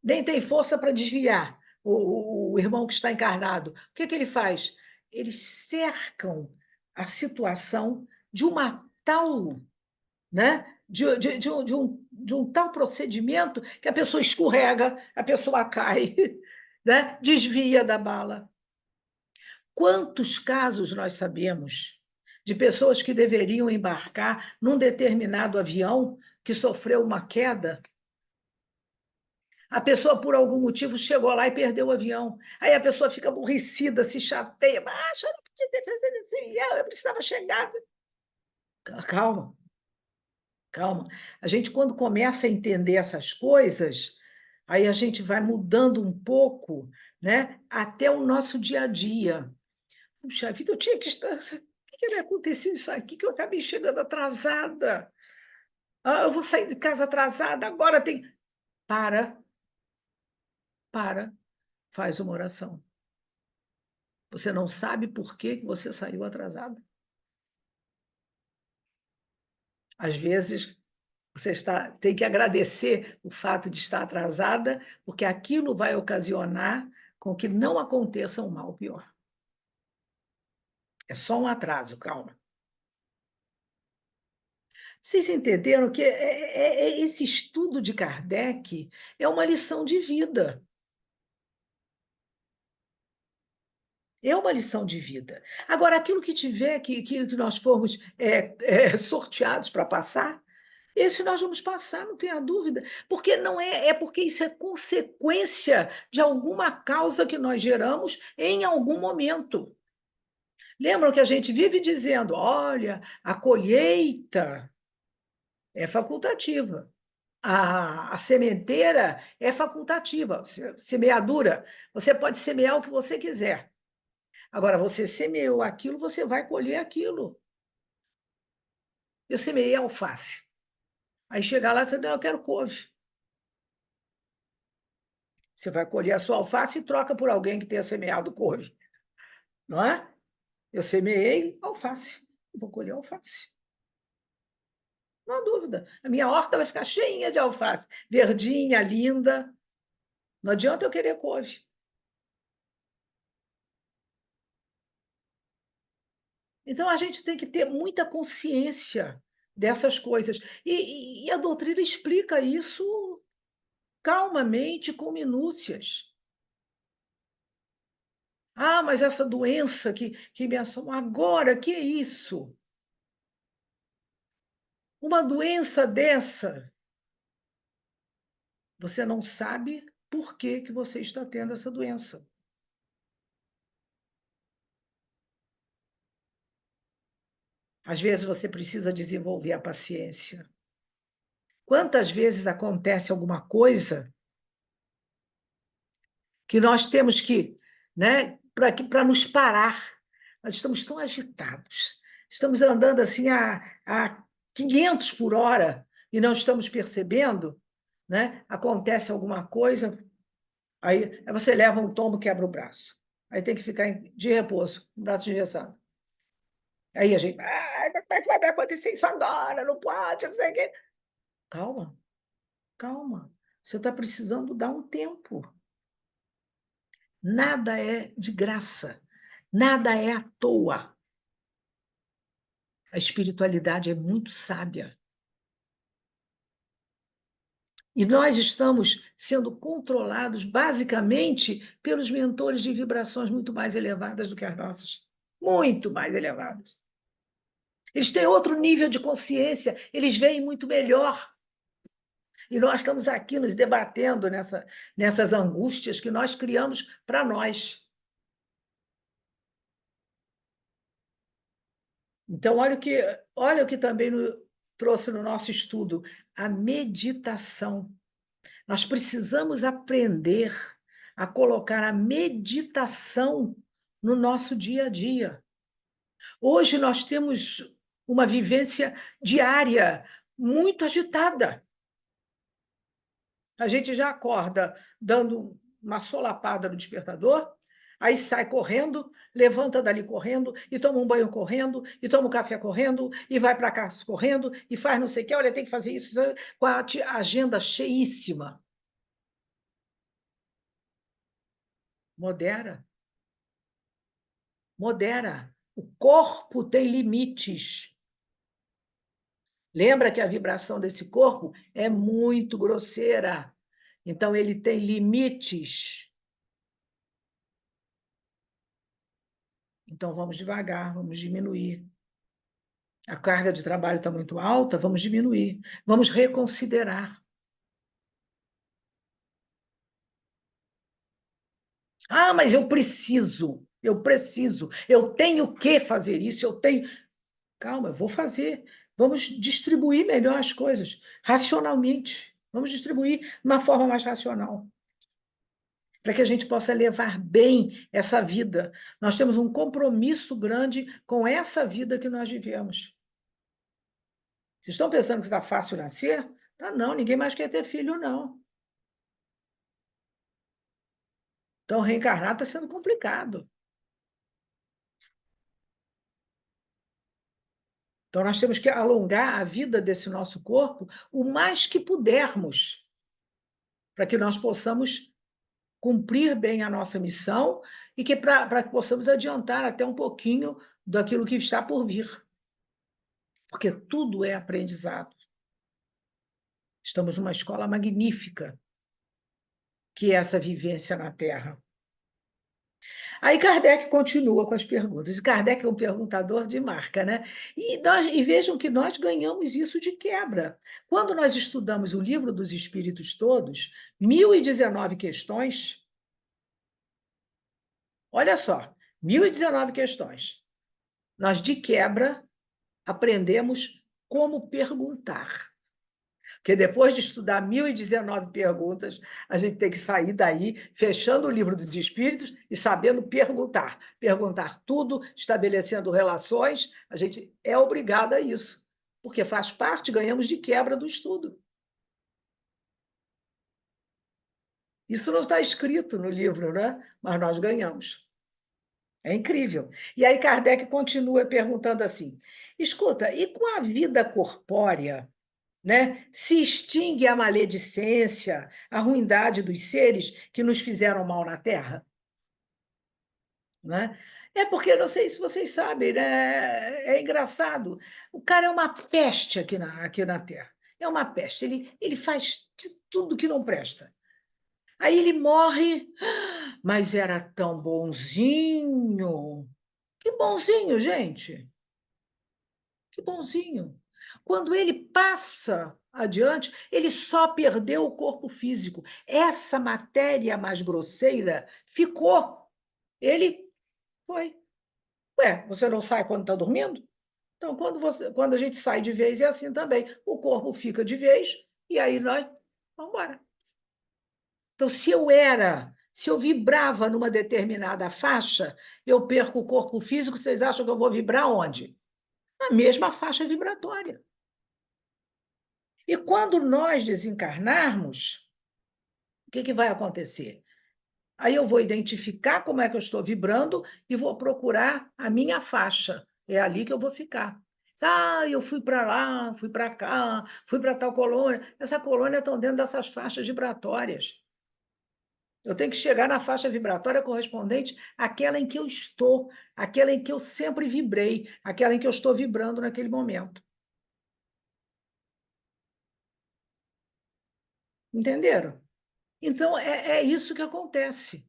Nem tem força para desviar o irmão que está encarnado. O que ele faz? Eles cercam a situação de uma tal, né? De um tal procedimento que a pessoa escorrega, a pessoa cai, né? Desvia da bala. Quantos casos nós sabemos de pessoas que deveriam embarcar num determinado avião que sofreu uma queda? A pessoa, por algum motivo, chegou lá e perdeu o avião. Aí a pessoa fica aborrecida, se chateia. Ah, eu não podia ter feito esse avião, eu precisava chegar. Calma, calma. A gente, quando começa a entender essas coisas, aí a gente vai mudando um pouco, né? Até o nosso dia a dia. Puxa vida, eu tinha que estar. O que me aconteceu isso aqui que eu acabei chegando atrasada? Ah, eu vou sair de casa atrasada, agora tem. Para, para, faz uma oração. Você não sabe por que você saiu atrasada. Às vezes, tem que agradecer o fato de estar atrasada, porque aquilo vai ocasionar com que não aconteça um mal pior. É só um atraso, calma. Vocês entenderam que esse estudo de Kardec é uma lição de vida. É uma lição de vida. Agora, aquilo que tiver, que nós formos sorteados para passar, Esse nós vamos passar, não tenha dúvida, porque não é porque isso é consequência de alguma causa que nós geramos em algum momento. Lembram que a gente vive dizendo: "Olha, a colheita é facultativa, a sementeira é facultativa, semeadura, você pode semear o que você quiser. Agora, você semeou aquilo, você vai colher aquilo". Eu semeei alface, aí chegar lá, você: "Não, eu quero couve". Você vai colher a sua alface e troca por alguém que tenha semeado couve, não é? Eu semeei alface, vou colher alface, não há dúvida. A minha horta vai ficar cheinha de alface, verdinha, linda. Não adianta eu querer couve. Então a gente tem que ter muita consciência dessas coisas. E a doutrina explica isso calmamente, com minúcias. Ah, mas essa doença que me assola agora, que é isso? Uma doença dessa, você não sabe por que que você está tendo essa doença. Às vezes você precisa desenvolver a paciência. Quantas vezes acontece alguma coisa que nós temos que, né, para nos parar. Nós estamos tão agitados, estamos andando assim a 500 por hora e não estamos percebendo, né? Acontece alguma coisa, aí você leva um tombo, quebra o braço. Aí tem que ficar de repouso, com o braço engessado. Aí a gente, como é que vai acontecer isso agora? Não pode, não sei o quê. Calma, calma. Você está precisando dar um tempo. Nada é de graça, nada é à toa. A espiritualidade é muito sábia. E nós estamos sendo controlados basicamente pelos mentores de vibrações muito mais elevadas do que as nossas. Muito mais elevadas. Eles têm outro nível de consciência, eles veem muito melhor. E nós estamos aqui nos debatendo nessas angústias que nós criamos para nós. Então, olha o que também trouxe no nosso estudo, a meditação. Nós precisamos aprender a colocar a meditação no nosso dia a dia. Hoje nós temos uma vivência diária muito agitada. A gente já acorda dando uma solapada no despertador, aí sai correndo, levanta dali correndo, e toma um banho correndo, e toma um café correndo, e vai para casa correndo, e faz não sei o quê. Olha, tem que fazer isso, com a agenda cheíssima. Modera, modera. O corpo tem limites. Lembra que a vibração desse corpo é muito grosseira. Então, ele tem limites. Então, vamos devagar, vamos diminuir. A carga de trabalho está muito alta, vamos diminuir, vamos reconsiderar. Ah, mas eu preciso, eu tenho que fazer isso, eu tenho. Calma, eu vou fazer. Vamos distribuir melhor as coisas, racionalmente. Vamos distribuir de uma forma mais racional, para que a gente possa levar bem essa vida. Nós temos um compromisso grande com essa vida que nós vivemos. Vocês estão pensando que está fácil nascer? Tá, não, ninguém mais quer ter filho, não. Então, reencarnar está sendo complicado. Então, nós temos que alongar a vida desse nosso corpo o mais que pudermos, para que nós possamos cumprir bem a nossa missão e para que possamos adiantar até um pouquinho daquilo que está por vir, porque tudo é aprendizado. Estamos numa escola magnífica, que é essa vivência na Terra. Aí Kardec continua com as perguntas. E Kardec é um perguntador de marca, né? E vejam que nós ganhamos isso de quebra. Quando nós estudamos o Livro dos Espíritos todos, 1019 questões, olha só, 1019 questões. Nós, de quebra, aprendemos como perguntar. Porque depois de estudar 1019 perguntas, a gente tem que sair daí, fechando o Livro dos Espíritos e sabendo perguntar. Perguntar tudo, estabelecendo relações, a gente é obrigado a isso, porque faz parte, ganhamos de quebra do estudo. Isso não está escrito no livro, né? Mas nós ganhamos. É incrível. E aí Kardec continua perguntando assim: escuta, e com a vida corpórea, né? Se extingue a maledicência, a ruindade dos seres que nos fizeram mal na Terra, né? É porque, não sei se vocês sabem, né? É engraçado. O cara é uma peste aqui na Terra. É uma peste. Ele faz de tudo que não presta. Aí ele morre, mas era tão bonzinho. Que bonzinho, gente. Que bonzinho. Quando ele passa adiante, ele só perdeu o corpo físico. Essa matéria mais grosseira ficou. Ele foi. Ué, você não sai quando está dormindo? Então, quando a gente sai de vez, é assim também. O corpo fica de vez e aí nós vamos embora. Então, se eu vibrava numa determinada faixa, eu perco o corpo físico, vocês acham que eu vou vibrar onde? Na mesma faixa vibratória. E quando nós desencarnarmos, o que vai acontecer? Aí eu vou identificar como é que eu estou vibrando e vou procurar a minha faixa. É ali que eu vou ficar. Ah, eu fui para lá, fui para cá, fui para tal colônia. Essa colônia estão dentro dessas faixas vibratórias. Eu tenho que chegar na faixa vibratória correspondente àquela em que eu estou, àquela em que eu sempre vibrei, àquela em que eu estou vibrando naquele momento. Entenderam? Então, é isso que acontece.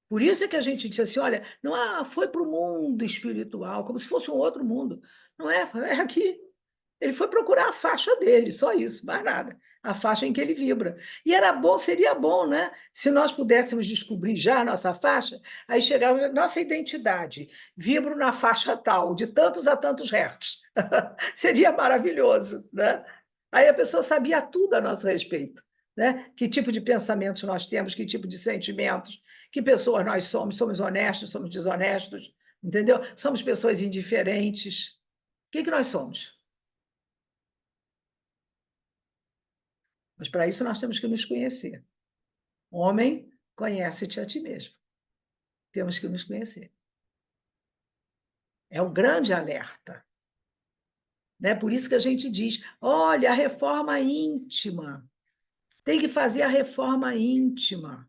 Por isso é que a gente diz assim, olha, não foi para o mundo espiritual, como se fosse um outro mundo. Não é, é aqui. Ele foi procurar a faixa dele, só isso, mais nada. A faixa em que ele vibra. E era bom, seria bom, né? Se nós pudéssemos descobrir já a nossa faixa, aí chegava nossa identidade. Vibro na faixa tal, de tantos a tantos hertz. Seria maravilhoso, né? Aí a pessoa sabia tudo a nosso respeito, né? Que tipo de pensamentos nós temos, que tipo de sentimentos, que pessoas nós somos honestos, somos desonestos, entendeu? Somos pessoas indiferentes. O que nós somos? Mas para isso nós temos que nos conhecer. Homem, conhece-te a ti mesmo. Temos que nos conhecer. É o grande alerta. Né? Por isso que a gente diz: olha, a reforma íntima. Tem que fazer a reforma íntima.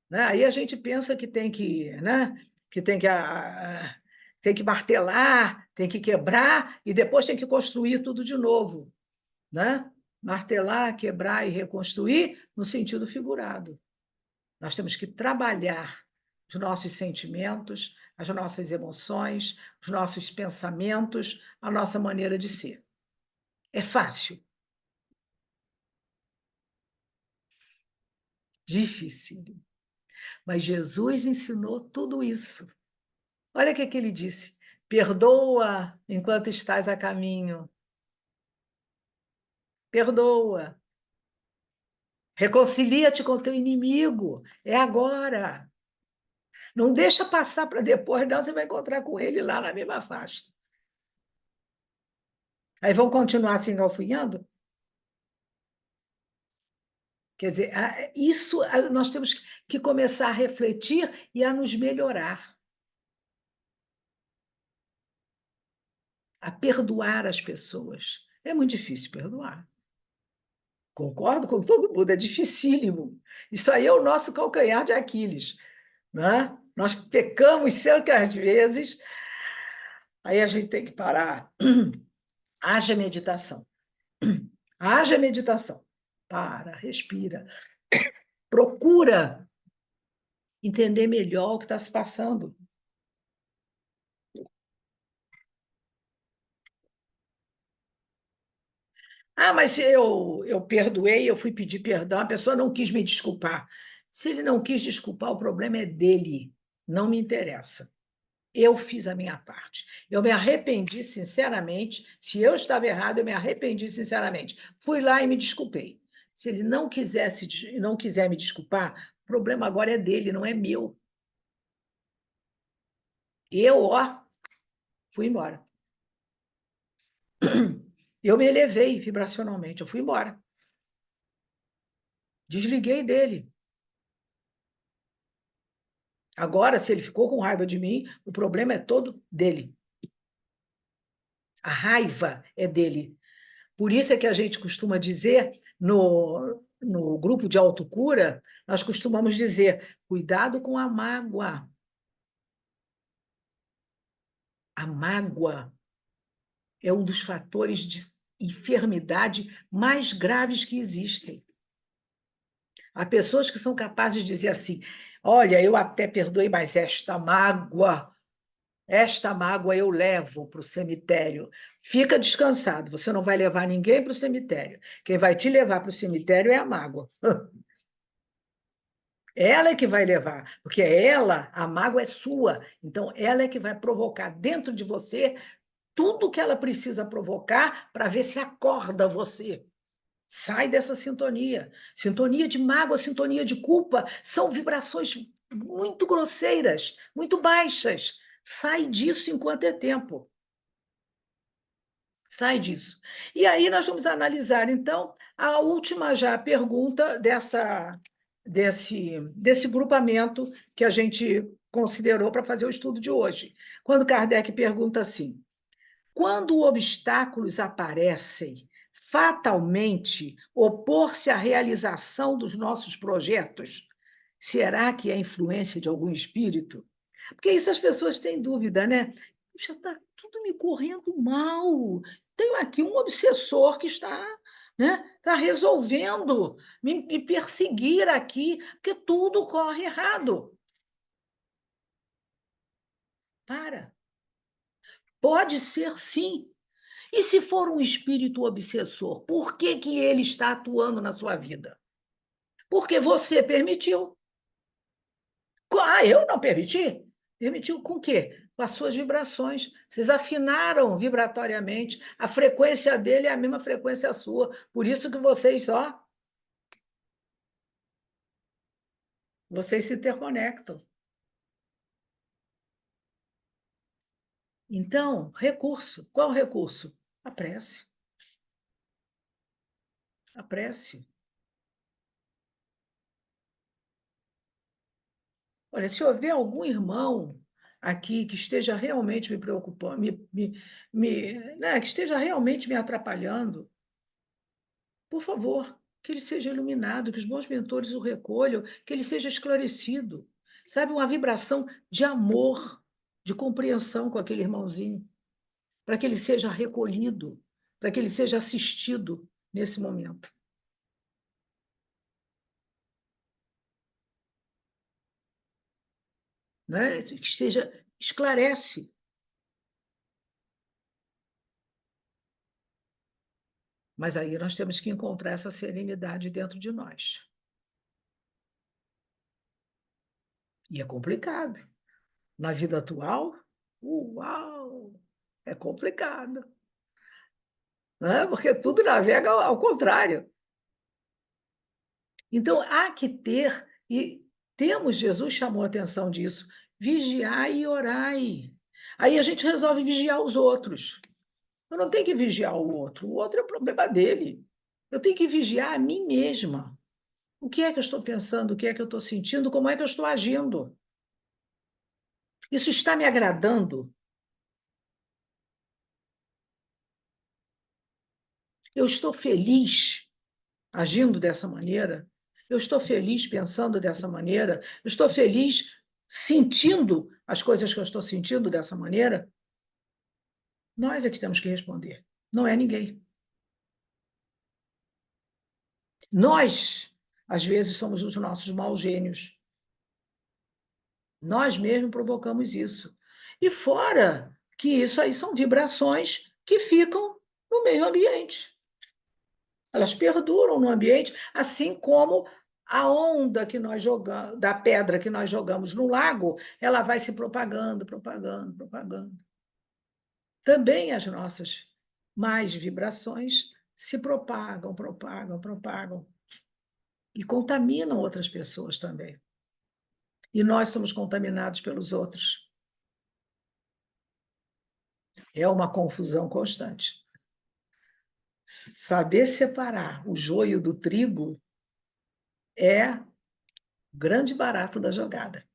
Né? Aí a gente pensa que tem que, né? Que tem que martelar, tem que quebrar e depois tem que construir tudo de novo. Né? Martelar, quebrar e reconstruir no sentido figurado. Nós temos que trabalhar os nossos sentimentos, as nossas emoções, os nossos pensamentos, a nossa maneira de ser. É fácil? Difícil. Mas Jesus ensinou tudo isso. Olha o que ele disse: perdoa enquanto estás a caminho. Perdoa. Reconcilia-te com teu inimigo. É agora. Não deixa passar para depois, não, você vai encontrar com ele lá na mesma faixa. Aí vão continuar se engalfinhando? Quer dizer, nós temos que começar a refletir e a nos melhorar, a perdoar as pessoas. É muito difícil perdoar. Concordo com todo mundo, é dificílimo. Isso aí é o nosso calcanhar de Aquiles. Né? Nós pecamos certas vezes, aí a gente tem que parar. Haja meditação. Haja meditação. Para, respira. Procura entender melhor o que está se passando. Ah, mas eu perdoei, eu fui pedir perdão, a pessoa não quis me desculpar. Se ele não quis desculpar, o problema é dele, não me interessa. Eu fiz a minha parte. Eu me arrependi sinceramente. Se eu estava errado, eu me arrependi sinceramente. Fui lá e me desculpei. Se ele não quiser me desculpar, o problema agora é dele, não é meu. Eu, ó, fui embora. Eu me elevei vibracionalmente, eu fui embora. Desliguei dele. Agora, se ele ficou com raiva de mim, o problema é todo dele. A raiva é dele. Por isso é que a gente costuma dizer no grupo de autocura, nós costumamos dizer: cuidado com a mágoa. A mágoa é um dos fatores de enfermidade mais graves que existem. Há pessoas que são capazes de dizer assim: olha, eu até perdoei, mas esta mágoa eu levo para o cemitério. Fica descansado, você não vai levar ninguém para o cemitério. Quem vai te levar para o cemitério é a mágoa. Ela é que vai levar, porque ela, a mágoa é sua. Então, ela é que vai provocar dentro de você tudo o que ela precisa provocar para ver se acorda você. Sai dessa sintonia. Sintonia de mágoa, sintonia de culpa, são vibrações muito grosseiras, muito baixas. Sai disso enquanto é tempo. Sai disso. E aí nós vamos analisar, então, a última já pergunta desse grupamento que a gente considerou para fazer o estudo de hoje. Quando Kardec pergunta assim: quando obstáculos aparecem, fatalmente opor-se à realização dos nossos projetos, será que é influência de algum espírito? Porque isso as pessoas têm dúvida, né? Puxa, está tudo me correndo mal. Tenho aqui um obsessor que está, né, está resolvendo me perseguir aqui, porque tudo corre errado. Para. Pode ser sim. E se for um espírito obsessor, por que, que ele está atuando na sua vida? Porque você permitiu. Ah, eu não permiti? Permitiu com o quê? Com as suas vibrações. Vocês afinaram vibratoriamente. A frequência dele é a mesma frequência sua. Por isso que vocês se interconectam. Então, recurso. Qual recurso? A prece. A prece. Olha, se houver algum irmão aqui que esteja realmente me preocupando, né, que esteja realmente me atrapalhando, por favor, que ele seja iluminado, que os bons mentores o recolham, que ele seja esclarecido. Sabe, uma vibração de amor, de compreensão com aquele irmãozinho, para que ele seja recolhido, para que ele seja assistido nesse momento. Né? Que esteja, esclarece. Mas aí nós temos que encontrar essa serenidade dentro de nós. E é complicado. Na vida atual, uau, é complicado, né? Porque tudo navega ao contrário. Então, há que ter, e temos, Jesus chamou a atenção disso, vigiai e orai. Aí a gente resolve vigiar os outros. Eu não tenho que vigiar o outro é o problema dele. Eu tenho que vigiar a mim mesma. O que é que eu estou pensando, o que é que eu estou sentindo, como é que eu estou agindo? Isso está me agradando? Eu estou feliz agindo dessa maneira? Eu estou feliz pensando dessa maneira? Eu estou feliz sentindo as coisas que eu estou sentindo dessa maneira? Nós é que temos que responder, não é ninguém. Nós, às vezes, somos os nossos maus gênios. Nós mesmos provocamos isso. E fora que isso aí são vibrações que ficam no meio ambiente. Elas perduram no ambiente, assim como a onda que nós jogamos, da pedra que nós jogamos no lago, ela vai se propagando, propagando, propagando. Também as nossas mais vibrações se propagam, propagam, propagam e contaminam outras pessoas também. E nós somos contaminados pelos outros. É uma confusão constante. Saber separar o joio do trigo é o grande barato da jogada.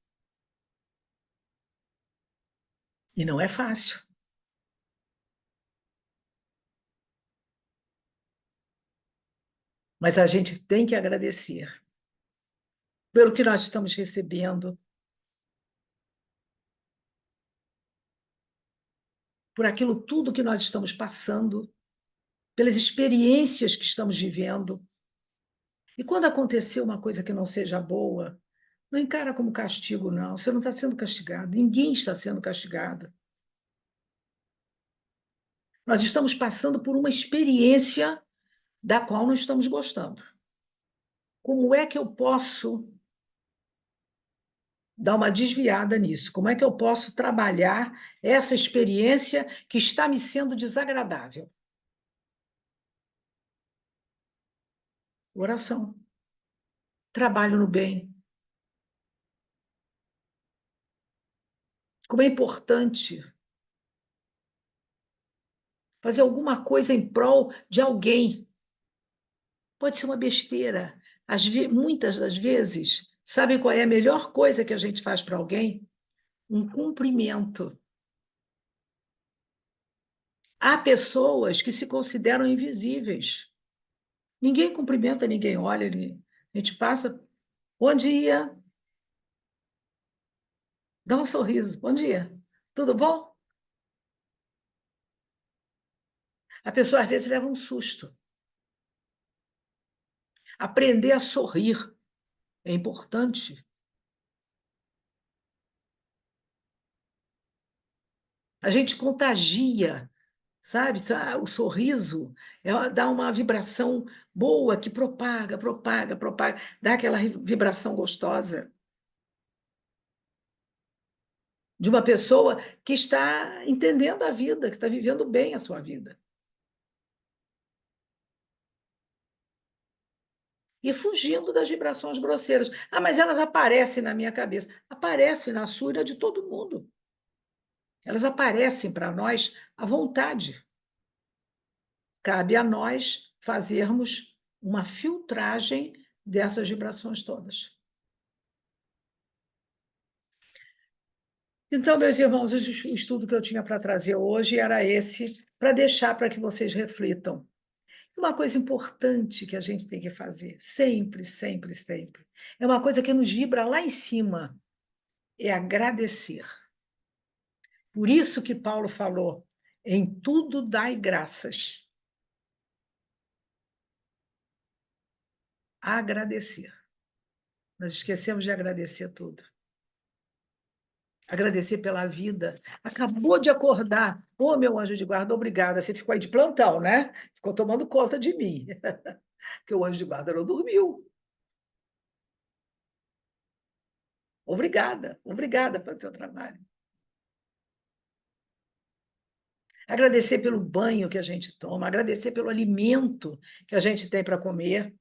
E não é fácil. Mas a gente tem que agradecer pelo que nós estamos recebendo, por aquilo tudo que nós estamos passando, pelas experiências que estamos vivendo. E quando acontecer uma coisa que não seja boa, não encara como castigo, não. Você não está sendo castigado, ninguém está sendo castigado. Nós estamos passando por uma experiência da qual não estamos gostando. Como é que eu posso dar uma desviada nisso? Como é que eu posso trabalhar essa experiência que está me sendo desagradável? Oração. Trabalho no bem. Como é importante fazer alguma coisa em prol de alguém. Pode ser uma besteira. Muitas das vezes, sabe qual é a melhor coisa que a gente faz para alguém? Um cumprimento. Há pessoas que se consideram invisíveis. Ninguém cumprimenta, ninguém olha, a gente passa. Bom dia, dá um sorriso. Bom dia, tudo bom? A pessoa às vezes leva um susto. Aprender a sorrir é importante. A gente contagia, sabe? O sorriso dá uma vibração boa que propaga, propaga, propaga, dá aquela vibração gostosa de uma pessoa que está entendendo a vida, que está vivendo bem a sua vida. E fugindo das vibrações grosseiras. Ah, mas elas aparecem na minha cabeça. Aparecem na sua e na de todo mundo. Elas aparecem para nós à vontade. Cabe a nós fazermos uma filtragem dessas vibrações todas. Então, meus irmãos, o estudo que eu tinha para trazer hoje era esse, para deixar para que vocês reflitam. Uma coisa importante que a gente tem que fazer, sempre, sempre, sempre, é uma coisa que nos vibra lá em cima, é agradecer. Por isso que Paulo falou, em tudo dai graças. Agradecer. Nós esquecemos de agradecer tudo. Agradecer pela vida. Acabou de acordar. Ô, meu anjo de guarda, obrigada. Você ficou aí de plantão, né? Ficou tomando conta de mim. Porque o anjo de guarda não dormiu. Obrigada, obrigada pelo teu trabalho. Agradecer pelo banho que a gente toma, agradecer pelo alimento que a gente tem para comer,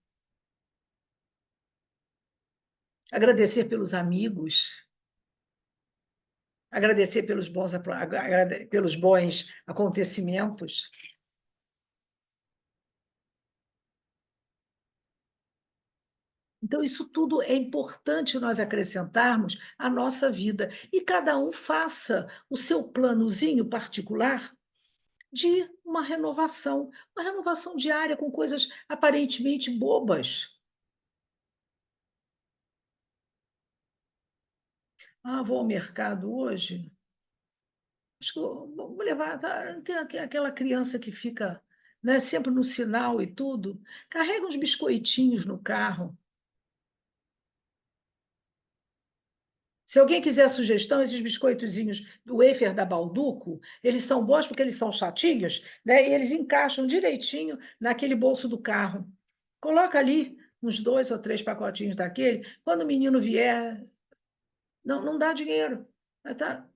agradecer pelos amigos, agradecer pelos bons acontecimentos. Então, isso tudo é importante nós acrescentarmos à nossa vida. E cada um faça o seu planozinho particular de uma renovação diária com coisas aparentemente bobas. Ah, vou ao mercado hoje. Acho que vou levar. Tem aquela criança que fica, né, sempre no sinal e tudo. Carrega uns biscoitinhos no carro. Se alguém quiser sugestão, esses biscoitozinhos do wafer da Balduco, eles são bons porque eles são chatinhos, né? E eles encaixam direitinho naquele bolso do carro. Coloca ali uns 2 ou 3 pacotinhos daquele. Quando o menino vier, não dá dinheiro.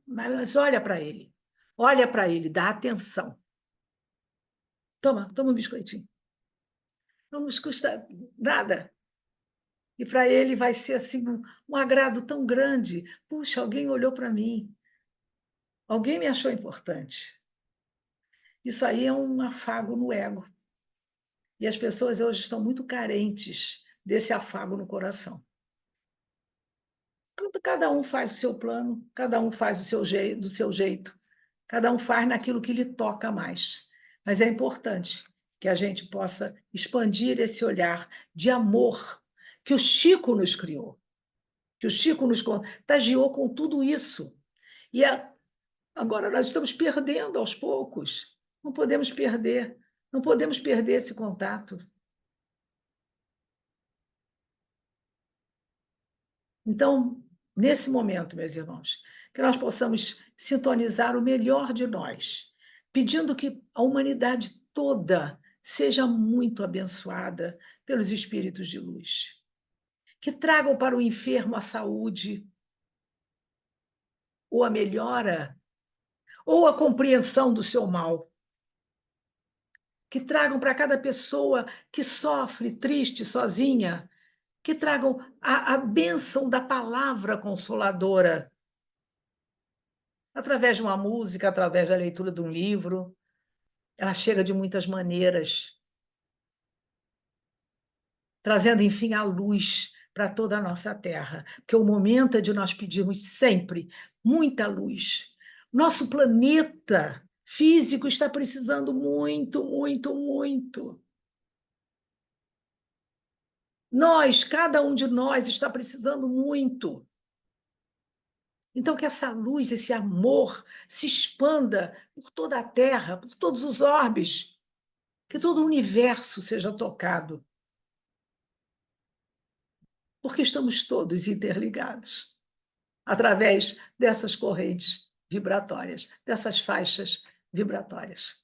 Mas olha para ele. Olha para ele, dá atenção. Toma um biscoitinho. Não nos custa nada. E para ele vai ser assim um agrado tão grande. Puxa, alguém olhou para mim. Alguém me achou importante. Isso aí é um afago no ego. E as pessoas hoje estão muito carentes desse afago no coração. Cada um faz o seu plano, cada um faz do seu jeito, cada um faz naquilo que lhe toca mais. Mas é importante que a gente possa expandir esse olhar de amor que o Chico nos criou, que o Chico nos contagiou com tudo isso. E agora nós estamos perdendo aos poucos. Não podemos perder, não podemos perder esse contato. Então, nesse momento, meus irmãos, que nós possamos sintonizar o melhor de nós, pedindo que a humanidade toda seja muito abençoada pelos espíritos de luz, que tragam para o enfermo a saúde, ou a melhora, ou a compreensão do seu mal, que tragam para cada pessoa que sofre, triste, sozinha, que tragam a bênção da palavra consoladora, através de uma música, através da leitura de um livro. Ela chega de muitas maneiras, trazendo, enfim, a luz para toda a nossa terra, porque o momento é de nós pedirmos sempre muita luz. Nosso planeta físico está precisando muito, muito, muito. Nós, cada um de nós, está precisando muito. Então, que essa luz, esse amor, se expanda por toda a Terra, por todos os orbes, que todo o universo seja tocado, porque estamos todos interligados através dessas correntes vibratórias, dessas faixas vibratórias.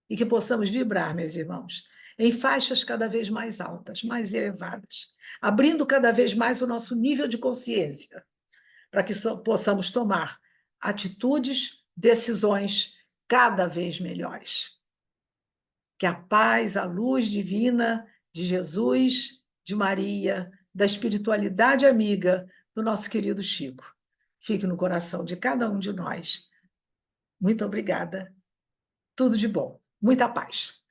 E que possamos vibrar, meus irmãos, em faixas cada vez mais altas, mais elevadas, abrindo cada vez mais o nosso nível de consciência, para que possamos tomar atitudes, decisões cada vez melhores. Que a paz, a luz divina de Jesus, de Maria, da espiritualidade amiga do nosso querido Chico fique no coração de cada um de nós. Muito obrigada. Tudo de bom. Muita paz.